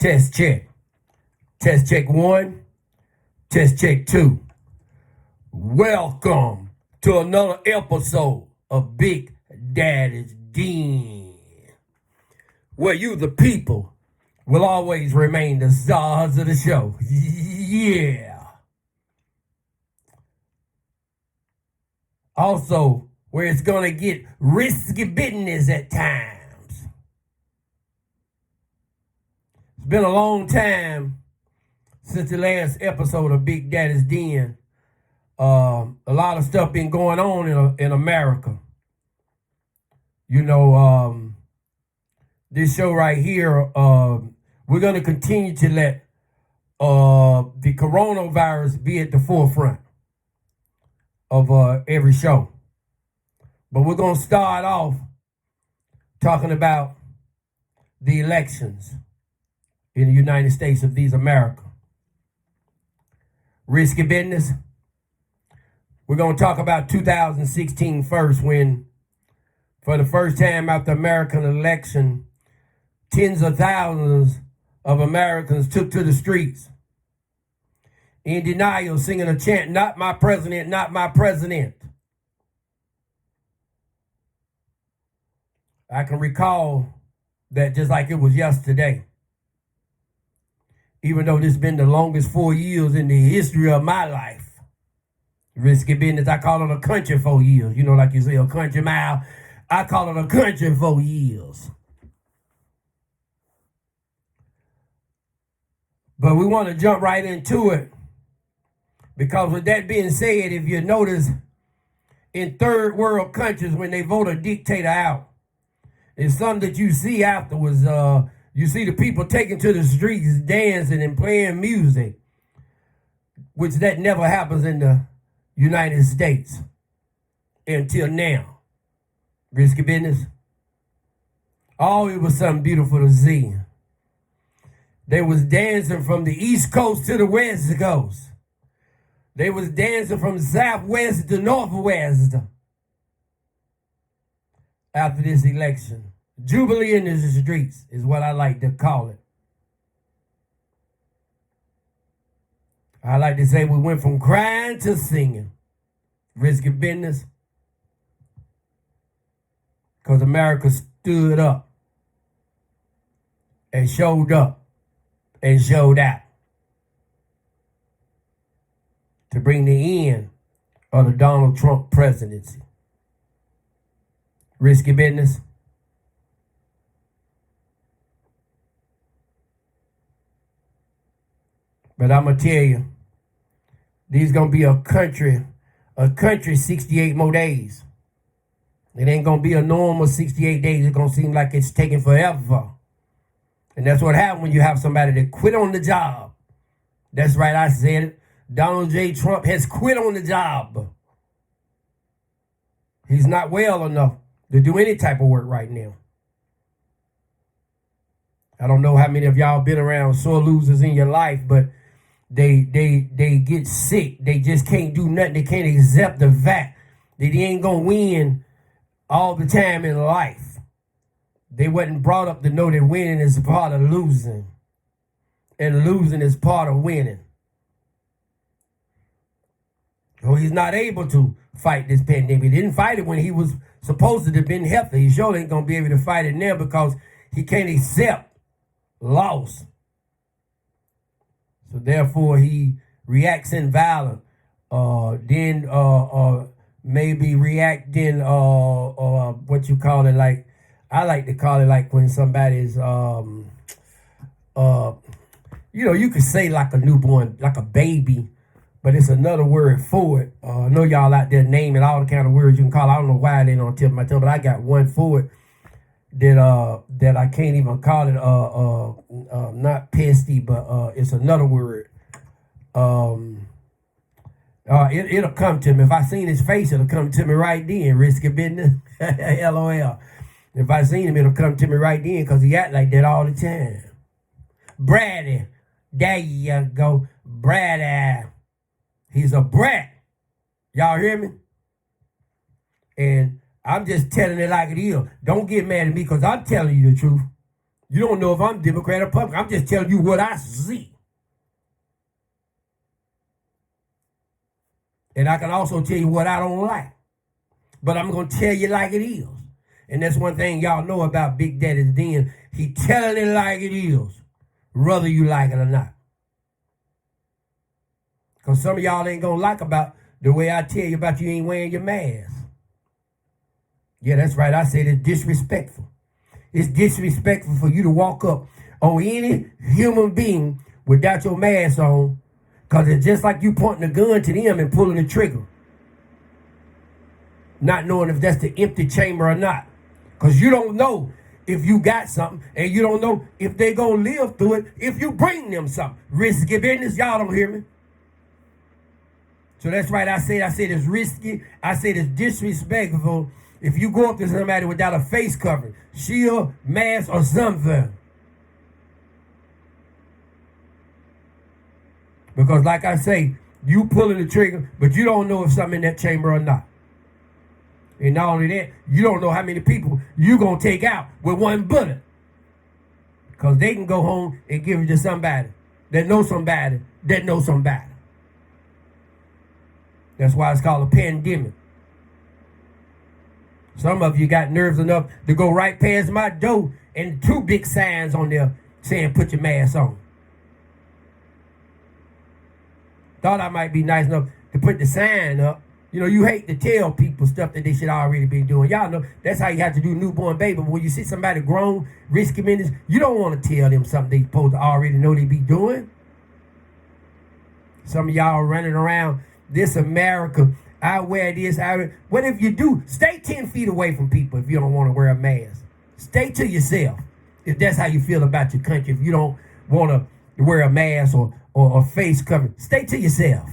Test check. Test check 1. Test check 2. Welcome to another episode of Big Daddy's Den, where you, the people, will always remain the stars of the show. Yeah. Also, where it's going to get risky business at times. It's been a long time since the last episode of Big Daddy's Den. A lot of stuff been going on in America. You know, this show right here, we're going to continue to let the coronavirus be at the forefront of every show. But we're going to start off talking about the elections in the United States of these America. Risky business. We're going to talk about 2016 first, when for the first time after American election, tens of thousands of Americans took to the streets in denial, singing a chant, "Not my president, not my president." I can recall that just like it was yesterday. Even though this has been the longest 4 years in the history of my life. Risky business, I call it a country 4 years. You know, like you say, a country mile. I call it a country 4 years. But we want to jump right into it. Because with that being said, if you notice, in third world countries, when they vote a dictator out, it's something that you see afterwards. You see the people taking to the streets, dancing and playing music, which that never happens in the United States until now. Risky business. Oh, it was something beautiful to see. They was dancing from the East Coast to the West Coast. They was dancing from Southwest to Northwest after this election. Jubilee in the streets is what I like to call it. I like to say we went from crying to singing. Risky business. Because America stood up and showed up and showed out to bring the end of the Donald Trump presidency. Risky business. But I'm going to tell you, these going to be a country 68 more days. It ain't going to be a normal 68 days. It's going to seem like it's taking forever. And that's what happens when you have somebody that quit on the job. That's right, I said it. Donald J. Trump has quit on the job. He's not well enough to do any type of work right now. I don't know how many of y'all been around sore losers in your life, but they get sick. They just can't do nothing. They can't accept the fact that they ain't going to win all the time in life. They wasn't brought up to know that winning is a part of losing. And losing is part of winning. So he's not able to fight this pandemic. He didn't fight it when he was supposed to have been healthy. He sure ain't going to be able to fight it now because he can't accept loss. So therefore, he reacts in violence. Then maybe reacting, what you call it, like, I like to call it like when somebody's, you could say like a newborn, like a baby, but it's another word for it. I know y'all out there naming all the kind of words you can call it. I don't know why they don't tip of my tongue, but I got one for it that I can't even call it, not pesty, but it's another word. It'll come to me. If I seen his face, it'll come to me right then. Risky business. LOL. If I seen him, it'll come to me right then because he act like that all the time. Brady. There you go. Brady. He's a brat. Y'all hear me? And I'm just telling it like it is. Don't get mad at me because I'm telling you the truth. You don't know if I'm Democrat or Republican. I'm just telling you what I see. And I can also tell you what I don't like. But I'm going to tell you like it is. And that's one thing y'all know about Big Daddy's Den. He telling it like it is, whether you like it or not. Because some of y'all ain't going to like about the way I tell you about you ain't wearing your mask. Yeah, that's right. I said it's disrespectful. It's disrespectful for you to walk up on any human being without your mask on, because it's just like you pointing a gun to them and pulling the trigger, not knowing if that's the empty chamber or not. Because you don't know if you got something, and you don't know if they going to live through it if you bring them something. Risky business. Y'all don't hear me? So that's right. I said it's risky. I said it's disrespectful if you go up to somebody without a face covering, shield, mask, or something. Because like I say, you pulling the trigger, but you don't know if something in that chamber or not. And not only that, you don't know how many people you going to take out with one bullet. Because they can go home and give it to somebody that knows somebody that knows somebody. That's why it's called a pandemic. Some of you got nerves enough to go right past my door and 2 big signs on there saying put your mask on. Thought I might be nice enough to put the sign up. You know, you hate to tell people stuff that they should already be doing. Y'all know that's how you have to do newborn baby. But when you see somebody grown, risky business, you don't want to tell them something they supposed to already know they be doing. Some of y'all are running around this America. I wear this. What if you do? Stay 10 feet away from people if you don't want to wear a mask. Stay to yourself if that's how you feel about your country. If you don't want to wear a mask or a face covering, stay to yourself.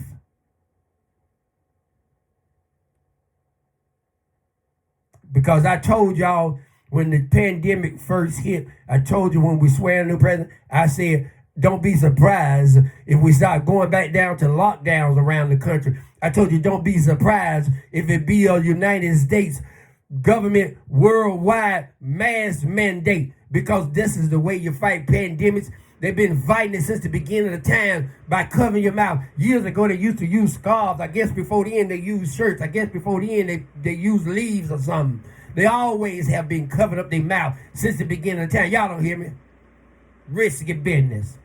Because I told y'all when the pandemic first hit, I told you when we swear a new president, I said, don't be surprised if we start going back down to lockdowns around the country. I told you, don't be surprised if it be a United States government worldwide mask mandate, because this is the way you fight pandemics. They've been fighting it since the beginning of time by covering your mouth. Years ago, they used to use scarves. I guess before then, they used shirts. I guess before then, they used leaves or something. They always have been covering up their mouth since the beginning of time. Y'all don't hear me? Risky business.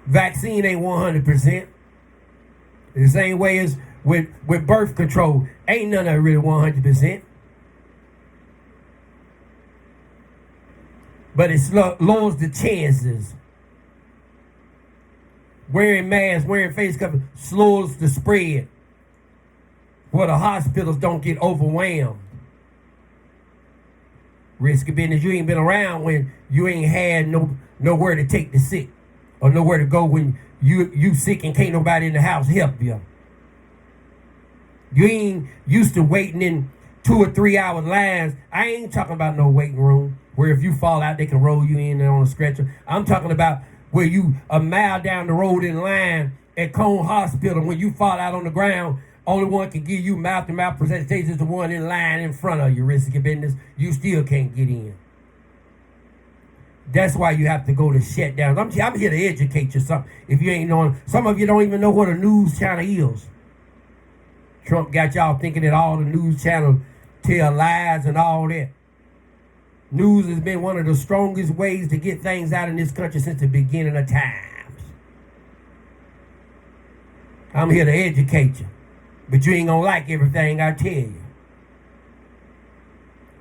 Vaccine ain't 100%. The same way as with birth control. Ain't none of it really 100%. But it lowers the chances. Wearing masks, wearing face covering slows the spread, where the hospitals don't get overwhelmed. Risky business. You ain't been around when you ain't had nowhere to take the sick, or nowhere to go when you sick and can't nobody in the house help you. You ain't used to waiting in 2 or 3 hour lines. I ain't talking about no waiting room where if you fall out, they can roll you in on a stretcher. I'm talking about where you a mile down the road in line at Cone Hospital. When you fall out on the ground, only one can give you mouth-to-mouth presentation is the one in line in front of you. Risky business. You still can't get in. That's why you have to go to shutdowns. I'm here to educate you something. If you ain't knowing, some of you don't even know what a news channel is. Trump got y'all thinking that all the news channels tell lies and all that. News has been one of the strongest ways to get things out in this country since the beginning of times. I'm here to educate you, but you ain't gonna like everything I tell you.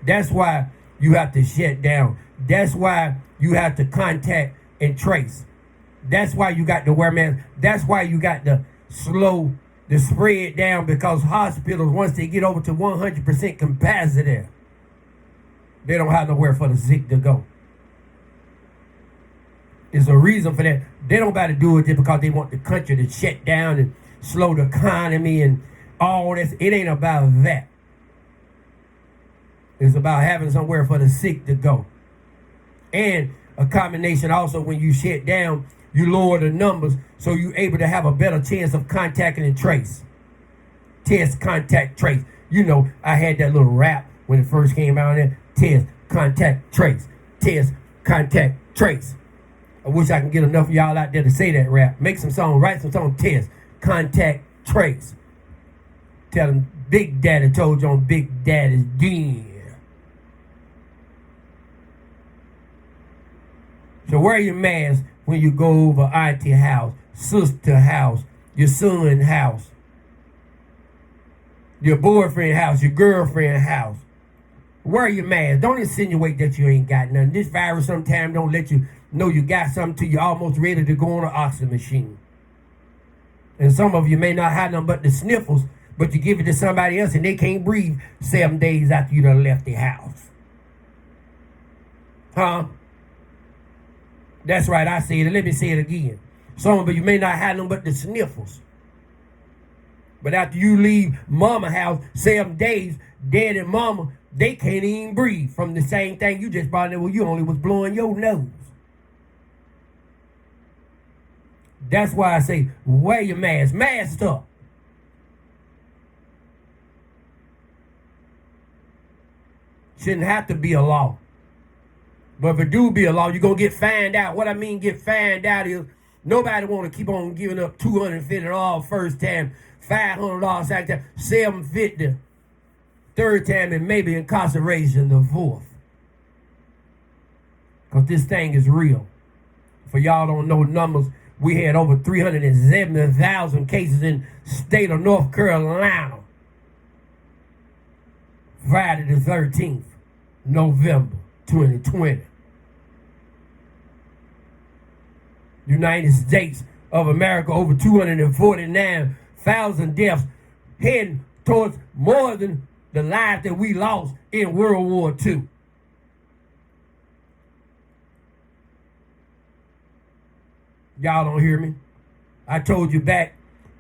That's why you have to shut down. That's why you have to contact and trace. That's why you got to wear masks. That's why you got to slow the spread down, because hospitals, once they get over to 100% capacity, they don't have nowhere for the sick to go. There's a reason for that. They don't got to do it just because they want the country to shut down and slow the economy and all this. It ain't about that. It's about having somewhere for the sick to go. And a combination also, when you shut down, you lower the numbers, so you're able to have a better chance of contacting and trace. Test, contact, trace. You know, I had that little rap when it first came out there. test, contact, trace, test, contact, trace. I wish I can get enough of y'all out there to say that rap. Make some song, write some song, test, contact, trace. Tell them Big Daddy told you on Big Daddy's Den. So wear your mask when you go over auntie house, sister house, your son house, your boyfriend house, your girlfriend house. Wear your mask. Don't insinuate that you ain't got nothing. This virus sometimes don't let you know you got something till you're almost ready to go on an oxygen machine. And some of you may not have nothing but the sniffles, but you give it to somebody else and they can't breathe 7 days after you done left the house. Huh? That's right, I said it. Let me say it again. Some of you may not have them but the sniffles. But after you leave mama house 7 days, dad and mama, they can't even breathe from the same thing you just brought in. Well, you only was blowing your nose. That's why I say, wear your mask. Mask up. Shouldn't have to be a law. But if it do be a law, you're going to get fined out. What I mean get fined out is nobody want to keep on giving up $250 first time, $500 second time, $750 third time, and maybe incarceration the fourth. Because this thing is real. For y'all don't know numbers, we had over 370,000 cases in state of North Carolina. Friday the 13th, November 2020. United States of America, over 249,000 deaths, heading towards more than the lives that we lost in World War II. Y'all don't hear me? I told you back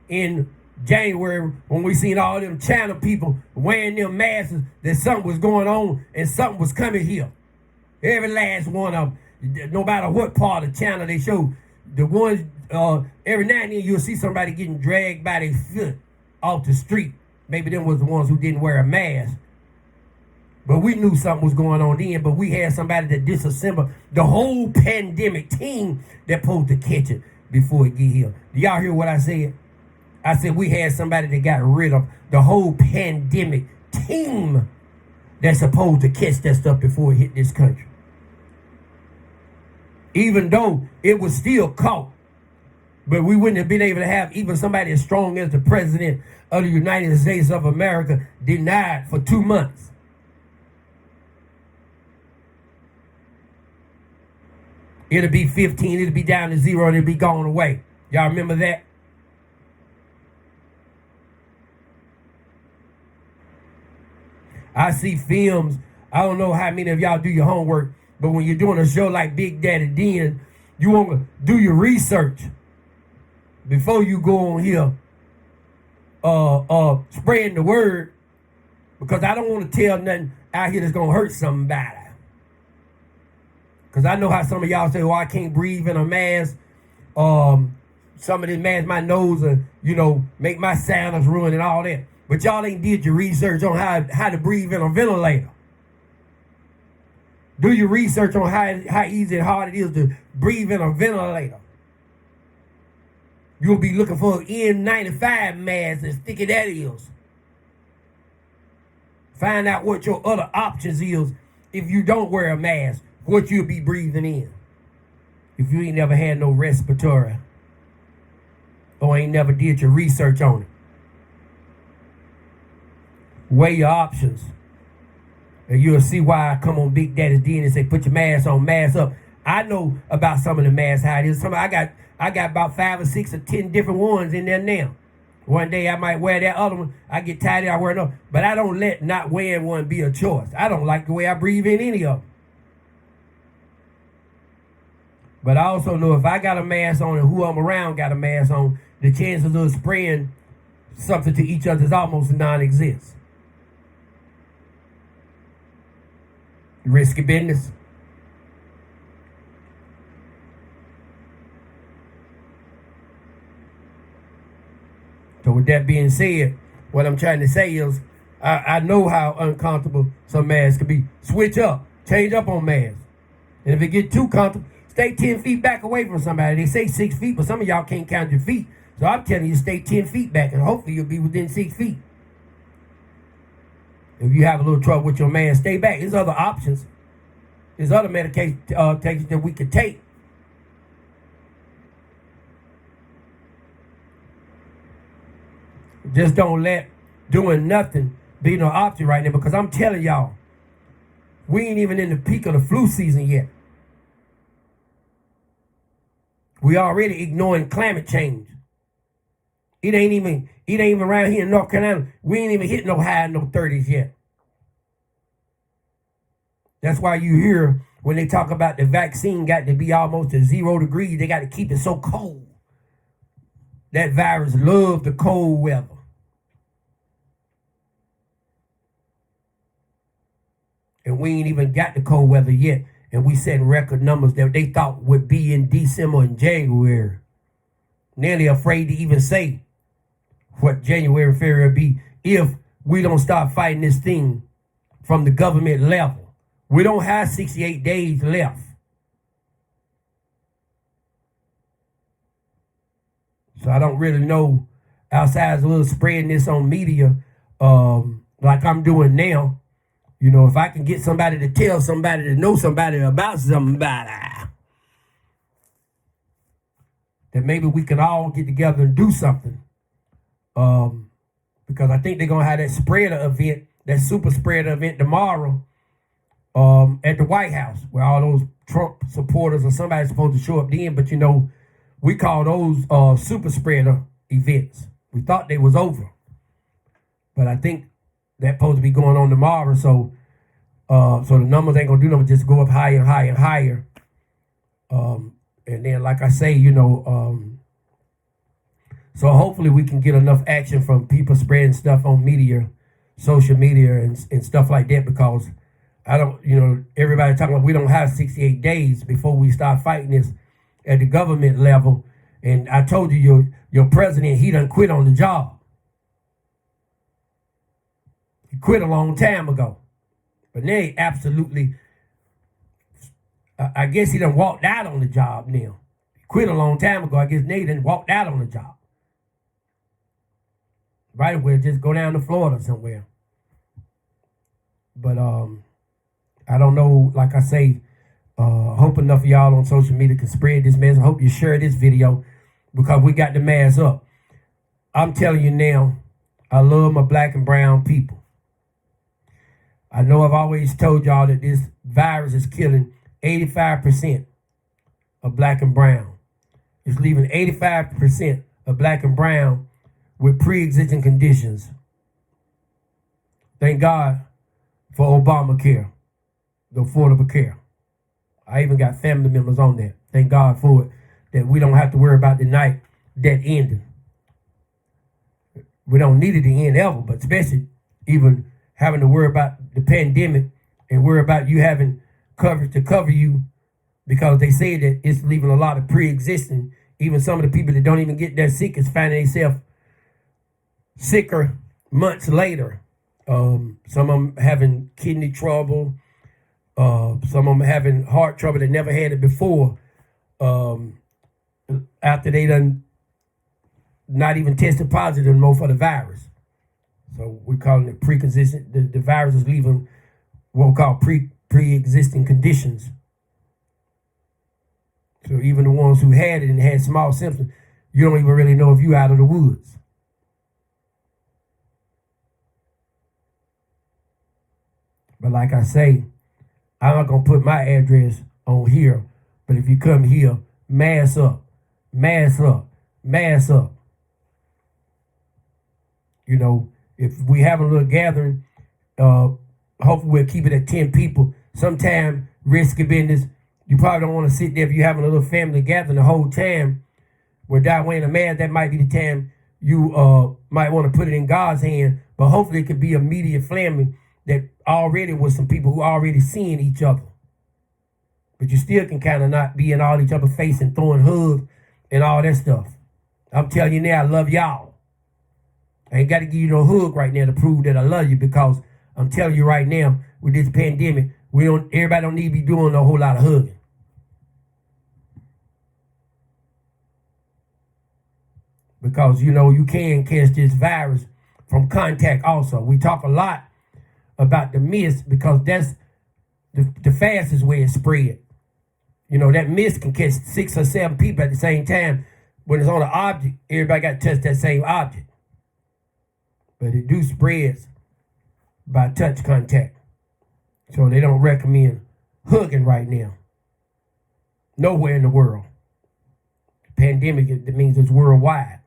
in January when we seen all them China people wearing them masks that something was going on and something was coming here. Every last one of them, no matter what part of China they show, the ones, every now and then you'll see somebody getting dragged by their foot off the street. Maybe them was the ones who didn't wear a mask. But we knew something was going on then, but we had somebody that disassembled the whole pandemic team that supposed to catch it before it get here. Do y'all hear what I said? I said we had somebody that got rid of the whole pandemic team that's supposed to catch that stuff before it hit this country. Even though it was still caught, but we wouldn't have been able to have even somebody as strong as the President of the United States of America denied for 2 months. It'll be 15, it'll be down to 0, and it'll be gone away. Y'all remember that? I see films. I don't know how many of y'all do your homework, but when you're doing a show like Big Daddy Den, you want to do your research before you go on here spreading the word, because I don't want to tell nothing out here that's going to hurt somebody. Because I know how some of y'all say, well, I can't breathe in a mask. Some of this mask, my nose, and, make my sinus ruin and all that. But y'all ain't did your research on how to breathe in a ventilator. Do your research on how easy and hard it is to breathe in a ventilator. You'll be looking for an N95 mask as thick as that is. Find out what your other options is if you don't wear a mask, what you'll be breathing in. If you ain't never had no respiratory or ain't never did your research on it. Weigh your options. And you'll see why I come on Big Daddy's Den and say, put your mask on, mask up. I know about some of the masks, how it is. I got about 5 or 6 or 10 different ones in there now. One day I might wear that other one. I get tired of it, I wear another. But I don't let not wearing one be a choice. I don't like the way I breathe in any of them. But I also know if I got a mask on and who I'm around got a mask on, the chances of spraying something to each other is almost non-existent. Risky business. So with that being said, what I'm trying to say is I know how uncomfortable some masks can be. Switch up. Change up on masks. And if it get too comfortable, stay 10 feet back away from somebody. They say 6 feet, but some of y'all can't count your feet. So I'm telling you, stay 10 feet back, and hopefully you'll be within 6 feet. If you have a little trouble with your mask, stay back. There's other options. There's other medication that we could take. Just don't let doing nothing be no option right now, because I'm telling y'all, we ain't even in the peak of the flu season yet. We already ignoring climate change. It ain't even around here in North Carolina. We ain't even hit no high in no 30s yet. That's why you hear when they talk about the vaccine got to be almost at 0 degrees. They got to keep it so cold. That virus loves the cold weather. And we ain't even got the cold weather yet. And we setting record numbers that they thought would be in December and January. Nearly afraid to even say what January, February will be if we don't start fighting this thing from the government level. We don't have 68 days left. So I don't really know, outside of a little spreading this on media like I'm doing now. You know, if I can get somebody to tell somebody to know somebody about somebody, that maybe we can all get together and do something. Because I think they're going to have that spreader event, that super spreader event tomorrow at the White House, where all those Trump supporters or somebody's supposed to show up then. But, you know, we call those super spreader events. We thought they was over. But I think that's supposed to be going on tomorrow. So the numbers ain't going to do nothing, just go up higher and higher and higher. And then, like I say, you know, so hopefully we can get enough action from people spreading stuff on media, social media and stuff like that, because I don't, you know, everybody talking about we don't have 68 days before we start fighting this at the government level. And I told you, your president, he done quit on the job. He quit a long time ago. But now he absolutely, I guess he done walked out on the job now. He quit a long time ago. I guess now he done walked out on the job. Right away, just go down to Florida somewhere. But I don't know, like I say, hope enough of y'all on social media can spread this message. I hope you share this video, because we got the mask up. I'm telling you now, I love my black and brown people. I know I've always told y'all that this virus is killing 85% of black and brown. It's leaving 85% of black and brown with pre-existing conditions. Thank God for Obamacare, the Affordable Care. I even got family members on that. Thank God for it, that we don't have to worry about the night that ending. We don't need it to end ever, but especially even having to worry about the pandemic and worry about you having coverage to cover you, because they say that it's leaving a lot of pre-existing. Even some of the people that don't even get that sick is finding themselves sicker months later. Some of them having kidney trouble. Some of them having heart trouble that never had it before. After they done not even tested positive anymore for the virus. So we're calling it pre-existing. The virus is leaving what we call pre-existing conditions. So even the ones who had it and had small symptoms, you don't even really know if you're out of the woods. But like I say, I'm not going to put my address on here. But if you come here, mask up, mask up, mask up. You know, if we have a little gathering, hopefully we'll keep it at 10 people. Sometime, risky business, you probably don't want to sit there if you're having a little family gathering the whole time without wearing a mask. That might be the time you might want to put it in God's hand. But hopefully it could be a immediate family that already was some people who already seeing each other. But you still can kind of not be in all each other's face and throwing hugs and all that stuff. I'm telling you now, I love y'all. I ain't got to give you no hug right now to prove that I love you, because I'm telling you right now, with this pandemic, everybody don't need to be doing a whole lot of hugging. Because, you can catch this virus from contact also. We talk a lot about the mist because that's the fastest way it spread. That mist can catch 6 or 7 people at the same time. When it's on an object, everybody got to touch that same object. But it do spreads by touch contact. So they don't recommend hugging right now. Nowhere in the world. Pandemic, that means it's worldwide.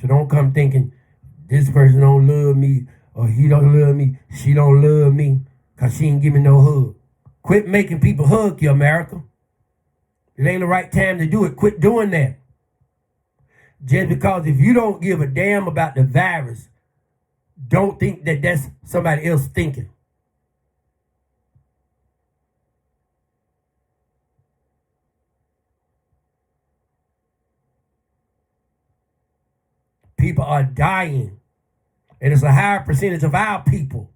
So don't come thinking this person don't love me, or he don't love me, she don't love me, because she ain't give me no hug. Quit making people hug you, America. It ain't the right time to do it. Quit doing that. Just because if you don't give a damn about the virus, don't think that that's somebody else thinking. People are dying. And it's a higher percentage of our people.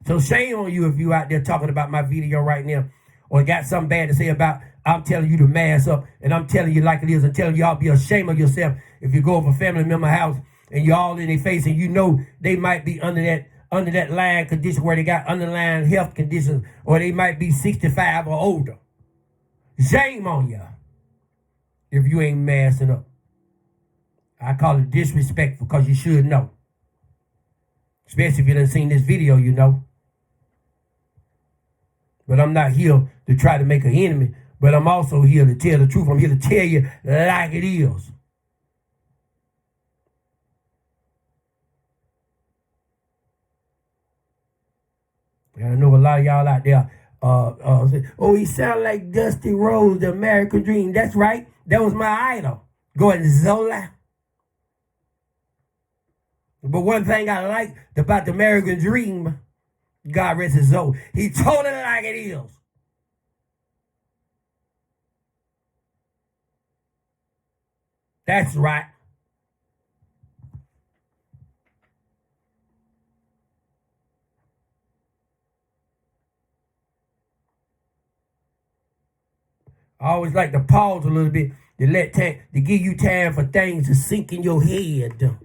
So shame on you if you out there talking about my video right now, or got something bad to say about, I'm telling you to mask up, and I'm telling you like it is, and telling y'all be ashamed of yourself if you go over a family member house and you're all in their face and they might be under that line condition where they got underlying health conditions, or they might be 65 or older. Shame on you if you ain't masking up. I call it disrespectful, because you should know. Especially if you done seen this video, But I'm not here to try to make an enemy, but I'm also here to tell the truth. I'm here to tell you like it is. And I know a lot of y'all out there say, oh, he sound like Dusty Rose, the American Dream. That's right. That was my idol, Gordon Zola. But one thing I like about the American Dream, God rest his soul, he told it like it is. That's right. I always like to pause a little bit to give you time for things to sink in your head.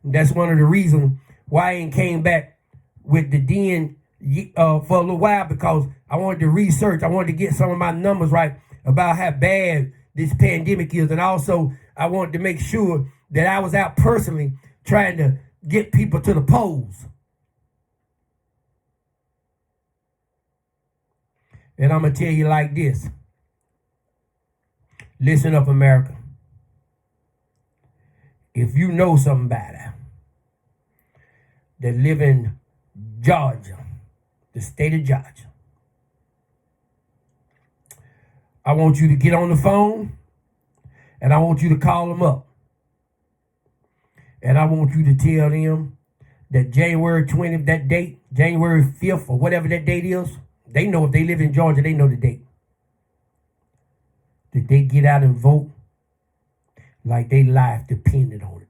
That's one of the reasons why I ain't came back with the den for a little while, because I wanted to research. I wanted to get some of my numbers right about how bad this pandemic is. And also, I wanted to make sure that I was out personally trying to get people to the polls. And I'm going to tell you like this. Listen up, America. If you know somebody that live in Georgia, the state of Georgia, I want you to get on the phone, and I want you to call them up. And I want you to tell them that January 20th, that date, January 5th, or whatever that date is, they know if they live in Georgia, they know the date. That they get out and vote like their life depended on it.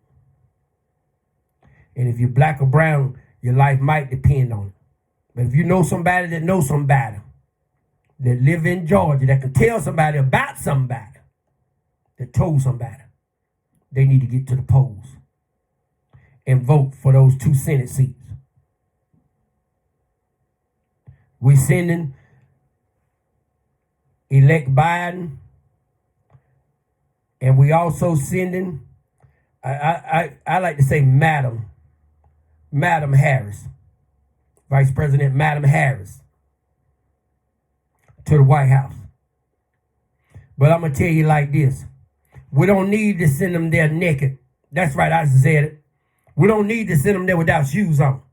And if you're black or brown, your life might depend on it. But if you know somebody that knows somebody that live in Georgia, that can tell somebody about somebody that told somebody, they need to get to the polls and vote for those 2 Senate seats. We're sending elect Biden, and we also sending, I like to say Madam Harris, Vice President Madam Harris, to the White House. But I'm going to tell you like this. We don't need to send them there naked. That's right, I said it. We don't need to send them there without shoes on.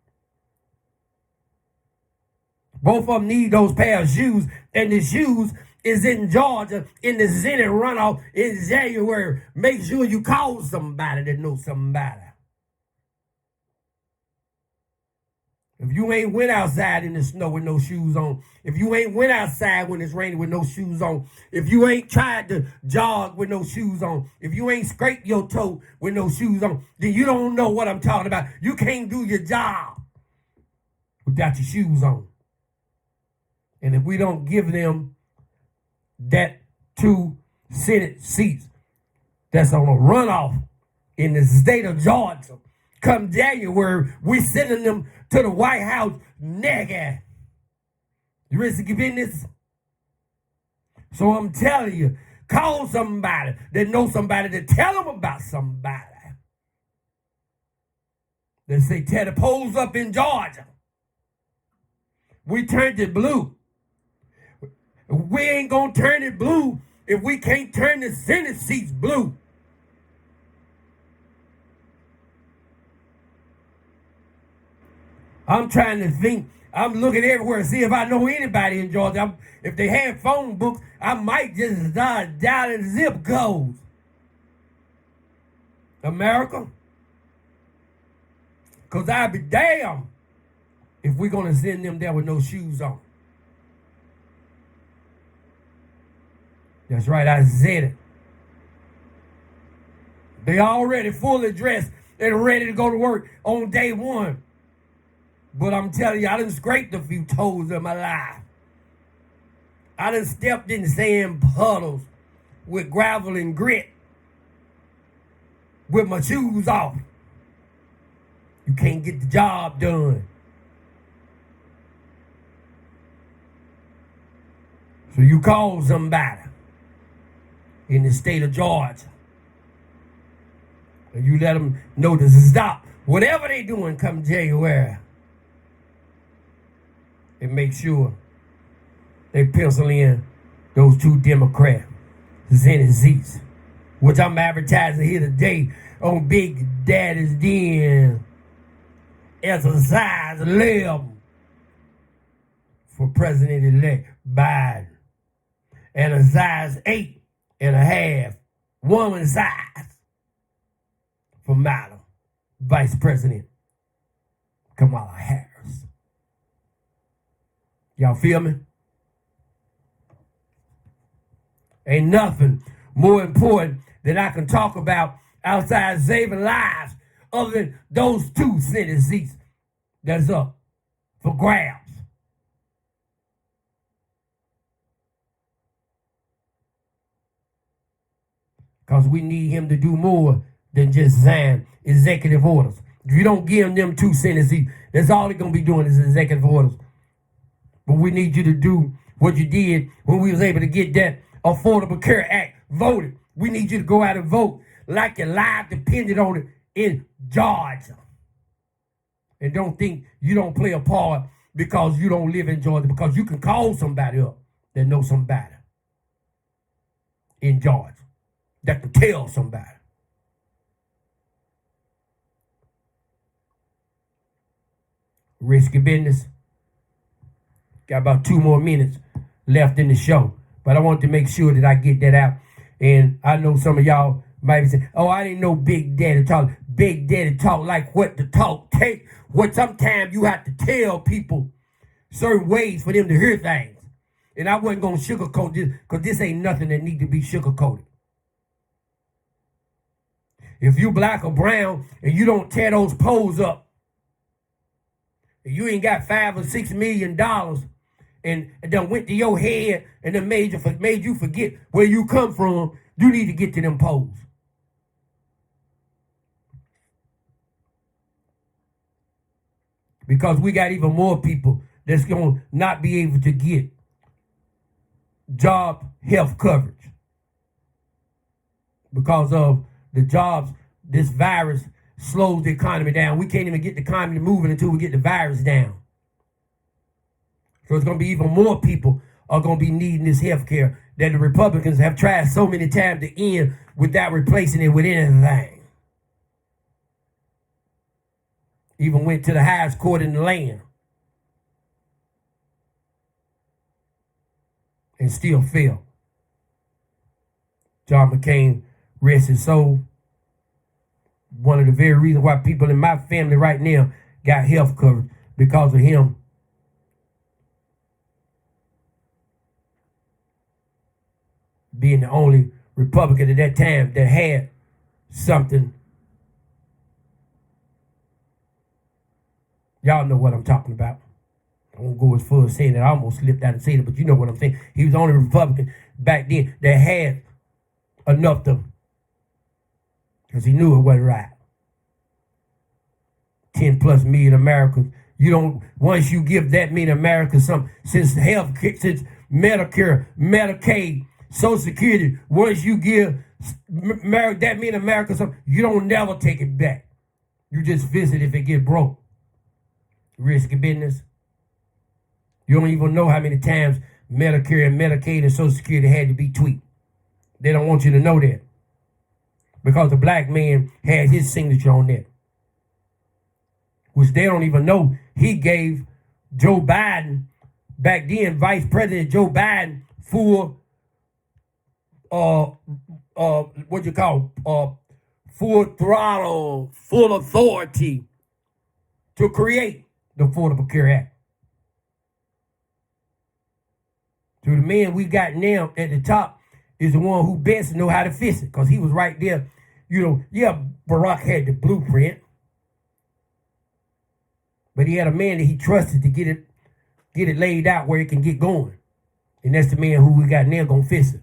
Both of them need those pair of shoes, and the shoes is in Georgia in the Senate runoff in January. Make sure you call somebody that knows somebody. If you ain't went outside in the snow with no shoes on, if you ain't went outside when it's raining with no shoes on, if you ain't tried to jog with no shoes on, if you ain't scraped your toe with no shoes on, then you don't know what I'm talking about. You can't do your job without your shoes on. And if we don't give them that 2 Senate seats that's on a runoff in the state of Georgia, come January, we're sending them to the White House naked. You ready to business? So I'm telling you, call somebody that knows somebody to tell them about somebody. They say, tear the polls up in Georgia. We turned it blue. We ain't going to turn it blue if we can't turn the Senate seats blue. I'm trying to think. I'm looking everywhere to see if I know anybody in Georgia. If they have phone books, I might just start dialing zip codes. America. Because I'd be damned if we're going to send them there with no shoes on. That's right, I said it. They already fully dressed and ready to go to work on day one. But I'm telling you, I done scraped a few toes in my life. I done stepped in sand puddles with gravel and grit with my shoes off. You can't get the job done. So you call somebody in the state of Georgia and you let them know to stop whatever they doing come January. And make sure they pencil in those 2 Democrats, Senate seats, which I'm advertising here today on Big Daddy's Den as a size 11 for President-elect Biden and a size 8.5 woman size for Madam Vice President Kamala Harris. Y'all feel me? Ain't nothing more important that I can talk about outside saving lives other than those 2 Senate seats that's up for grabs. Because we need him to do more than just sign executive orders. If you don't give them 2 Senate seats, that's all they're going to be doing is executive orders. But we need you to do what you did when we was able to get that Affordable Care Act voted. We need you to go out and vote like your life depended on it in Georgia. And don't think you don't play a part because you don't live in Georgia, because you can call somebody up that knows somebody in Georgia that can tell somebody. Risky business. Got about 2 more minutes left in the show. But I want to make sure that I get that out. And I know some of y'all might be saying, oh, I didn't know Big Daddy talk. Big Daddy talk like what the talk take. What sometimes you have to tell people certain ways for them to hear things. And I wasn't going to sugarcoat this because this ain't nothing that need to be sugarcoated. If you black or brown and you don't tear those poles up, and you ain't got $5 or $6 million and done went to your head and then made you forget where you come from, you need to get to them poles. Because we got even more people that's going to not be able to get job health coverage because of the jobs. This virus slows the economy down. We can't even get the economy moving until we get the virus down. So it's going to be even more people are going to be needing this health care that the Republicans have tried so many times to end without replacing it with anything. Even went to the highest court in the land and still failed. John McCain, rest his soul. One of the very reasons why people in my family right now got health coverage because of him being the only Republican at that time that had something. Y'all know what I'm talking about. I won't go as far as saying it. I almost slipped out and said it, but you know what I'm saying. He was the only Republican back then that had enough to, because he knew it wasn't right. 10 plus million Americans. You don't, once you give that many Americans some, since Medicare, Medicaid, Social Security, once you give that many Americans some, you don't never take it back. You just visit if it get broke. Risky business. You don't even know how many times Medicare and Medicaid and Social Security had to be tweaked. They don't want you to know that. Because the black man had his signature on that. Which they don't even know. He gave Joe Biden, back then, Vice President Joe Biden, full, full throttle, full authority to create the Affordable Care Act. So the man we got now at the top is the one who best know how to fix it, because he was right there. You know, yeah, Barack had the blueprint, but he had a man that he trusted to get it laid out where it can get going. And that's the man who we got now gonna fix it.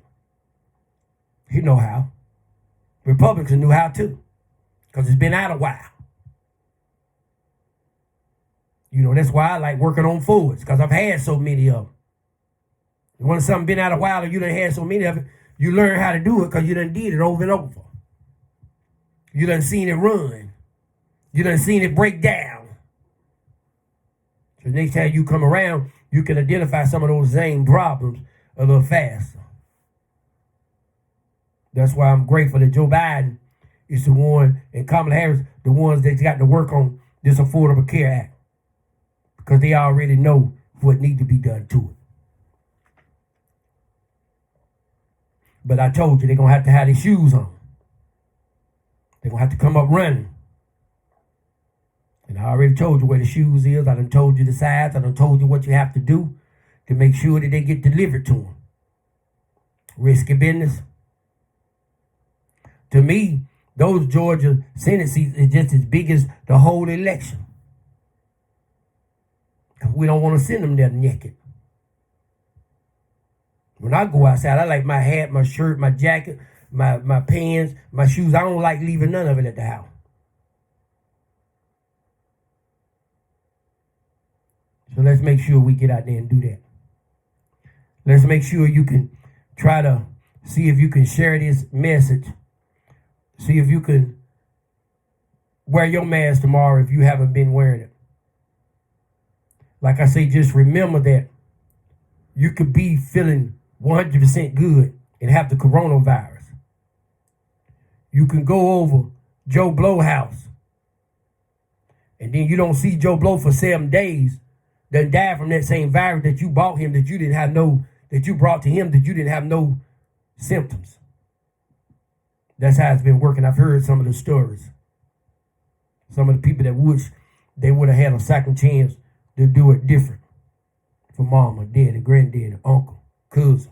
He know how. Republicans knew how too, because it's been out a while. You know, that's why I like working on Fords, because I've had so many of them. When something been out a while and you done had so many of it, you learn how to do it because you done did it over and over. You done seen it run. You done seen it break down. So next time you come around, you can identify some of those same problems a little faster. That's why I'm grateful that Joe Biden is the one, and Kamala Harris, the ones that got to work on this Affordable Care Act. Because they already know what needs to be done to it. But I told you, they're going to have their shoes on. They're going to have to come up running. And I already told you where the shoes is. I done told you the size. I done told you what you have to do to make sure that they get delivered to them. Risky business. To me, those Georgia Senate seats is just as big as the whole election. We don't want to send them there naked. When I go outside, I like my hat, my shirt, my jacket, my pants, my shoes. I don't like leaving none of it at the house. So let's make sure we get out there and do that. Let's make sure you can try to see if you can share this message. See if you can wear your mask tomorrow if you haven't been wearing it. Like I say, just remember that you could be feeling 100% good and have the coronavirus. You can go over Joe Blow house, and then you don't see Joe Blow for 7 days, then die from that same virus that you bought him, that you didn't have that you brought to him, that you didn't have no symptoms. That's how it's been working. I've heard some of the stories. Some of the people that wish they would have had a second chance to do it different. For mama, daddy, granddaddy, uncle, cousin.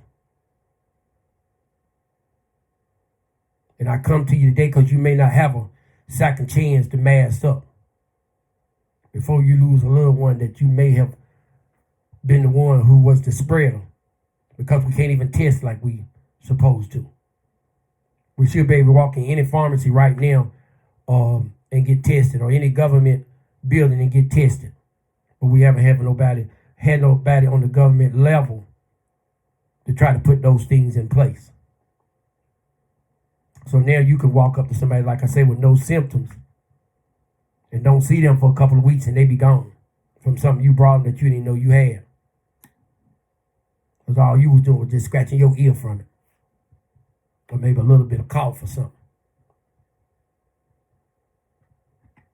And I come to you today because you may not have a second chance to mask up before you lose a little one that you may have been the one who was the spreader, because we can't even test like we supposed to. We should be able to walk in any pharmacy right now and get tested, or any government building and get tested. But we haven't had nobody on the government level to try to put those things in place. So now you can walk up to somebody, like I said, with no symptoms and don't see them for a couple of weeks and they be gone from something you brought them that you didn't know you had. Because all you was doing was just scratching your ear from it. Or maybe a little bit of cough or something.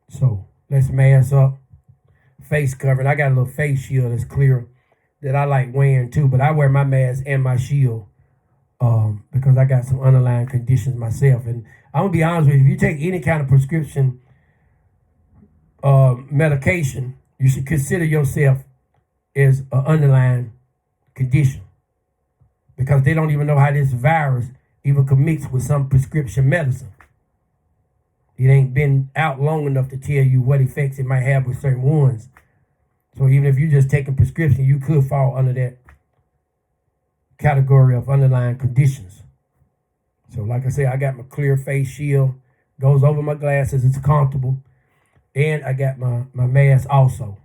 So let's mask up. Face covering. I got a little face shield that's clear that I like wearing too, but I wear my mask and my shield because I got some underlying conditions myself. And I'm going to be honest with you, if you take any kind of prescription medication you should consider yourself as an underlying condition, because they don't even know how this virus even can mix with some prescription medicine. It ain't been out long enough to tell you what effects it might have with certain ones. So even if you're just taking prescription, you could fall under that category of underlying conditions. So like I said, I got my clear face shield, goes over my glasses, it's comfortable. And I got my mask also.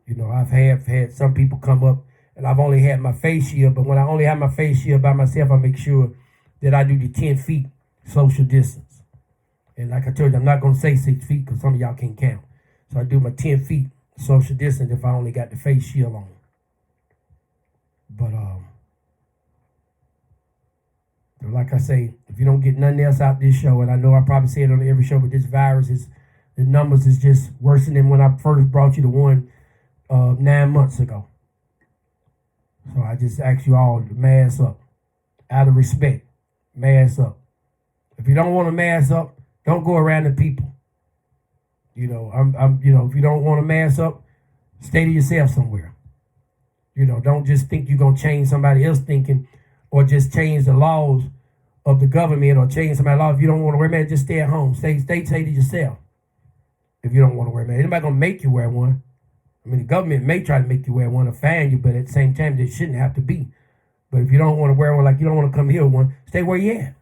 You know, I've had some people come up and I've only had my face shield, but when I only have my face shield by myself, I make sure that I do the 10 feet social distance. And like I told you, I'm not going to say 6 feet because some of y'all can't count. So I do my 10 feet social distance if I only got the face shield on. But so like I say, if you don't get nothing else out this show, and I know I probably say it on every show, but this virus is, the numbers is just worse than when I first brought you the one 9 months ago. So I just ask you all to mask up. Out of respect, mask up. If you don't want to mask up, don't go around the people. You know, if you don't want to mask up, stay to yourself somewhere. You know, don't just think you're going to change somebody else's thinking or just change the laws of the government or change somebody's law. If you don't want to wear a mask, just stay at home. Stay to yourself if you don't want to wear a mask. Anybody going to make you wear one? I mean, the government may try to make you wear one or fine you, but at the same time, it shouldn't have to be. But if you don't want to wear one, like you don't want to come here with one, stay where you at.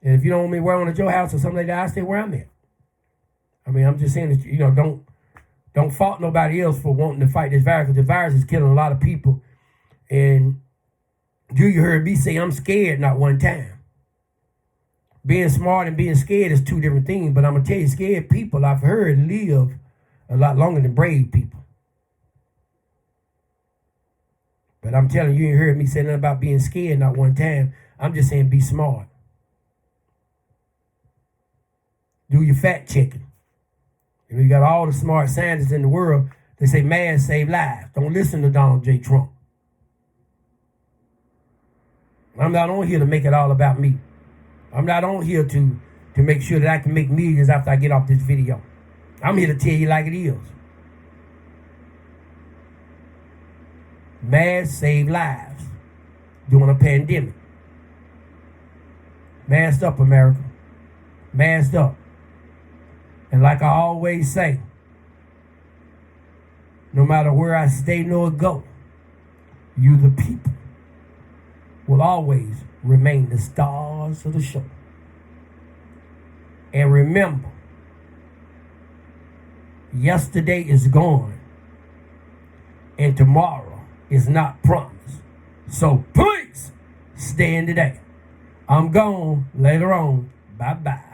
And if you don't want me to wear one at your house or something like that, I stay where I'm at. I mean, I'm just saying that, you know, don't fault nobody else for wanting to fight this virus, because the virus is killing a lot of people. And you heard me say I'm scared not one time. Being smart and being scared is two different things, but I'm going to tell you, scared people, I've heard, live a lot longer than brave people. But I'm telling you, you ain't heard me say nothing about being scared not one time. I'm just saying be smart. Do your fact checking. You got all the smart scientists in the world. They say masks save lives. Don't listen to Donald J. Trump. I'm not on here to make it all about me. I'm not on here to make sure that I can make millions after I get off this video. I'm here to tell you like it is. Masks save lives during a pandemic. Masked up, America. Masked up. And like I always say, no matter where I stay nor go, you the people will always remain the stars of the show. And remember, yesterday is gone and tomorrow is not promised. So please stay in today. I'm gone later on. Bye-bye.